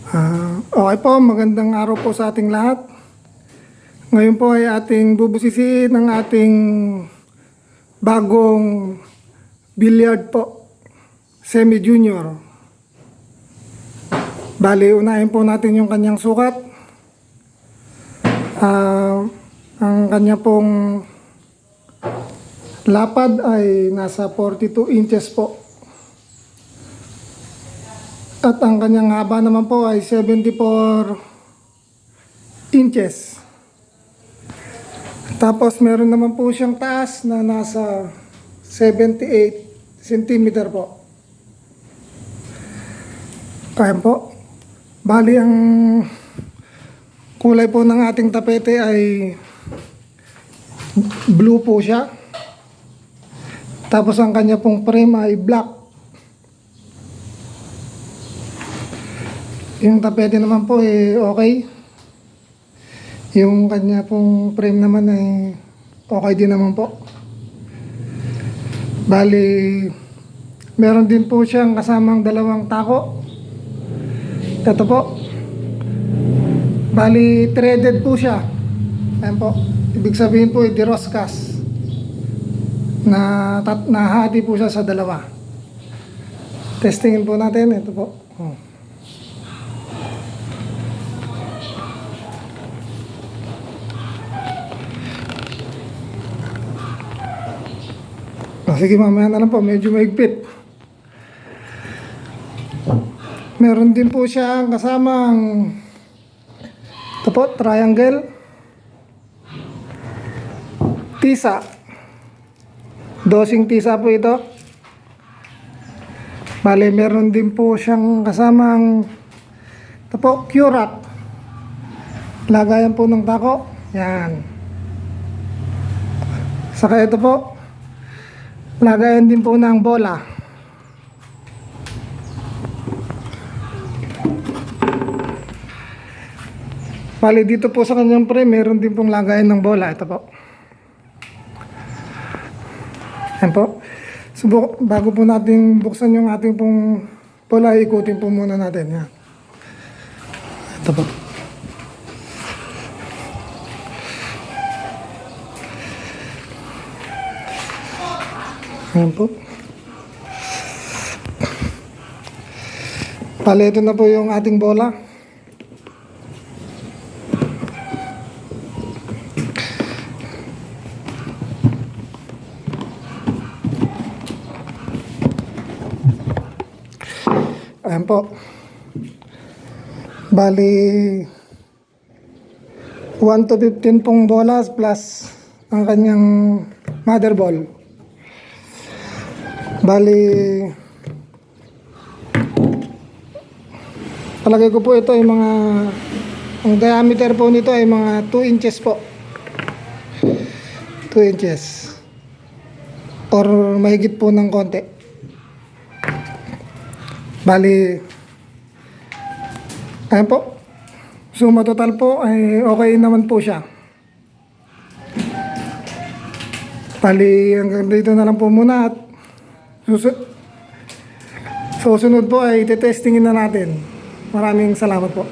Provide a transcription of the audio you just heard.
Okay po, magandang araw po sa ating lahat. Ngayon po ay ating bubusisiin ng ating bagong billiard po, semi-junior. Bali, unahin po natin yung kanyang sukat. Ang kanya pong lapad ay nasa 42 inches po. At ang kanyang haba naman po ay 74 inches. Tapos meron naman po siyang taas na nasa 78 centimeter po. Kaya po. Bali ang kulay po ng ating tapete ay blue po siya. Tapos ang kanya pong frame ay black. Yung tapete naman po okay. Yung kanya pong frame naman ay okay din naman po. Bali, meron din po siyang kasamang dalawang tako. Ito po. Bali, threaded po siya. Ayan po. Ibig sabihin po diroskas. Nahati po siya sa dalawa. Testingin po natin. Ito po. Sige, mamaya na lang po, medyo mahigpit. Meron din po siya kasamang ito po, triangle, tisa, dosing tisa po ito. Bale, meron din po siyang kasamang ito po, Q-rack, lagayan po ng tako. Yan. Saka ito po, lagayan din po ng bola. Bali, dito po sa kanyang frame, meron din pong lagayan ng bola. Ito po. Ayan po. Bago po natin buksan yung ating pong bola, ikutin po muna natin. Yan. Ito po. Ayan po. Bali, ito na po yung ating bola. Ayan po. Bali, 1 to 15 pong bolas plus ang kanyang mother ball. Bali, palagay ko po ito ay mga, ang diameter po nito ay mga 2 inches po. 2 inches. Or mahigit po ng konti. Bali, ayan po. Suma total po ay okay naman po siya. Bali, hanggang dito na lang po muna at susunod po ay testingin na natin. Maraming salamat po.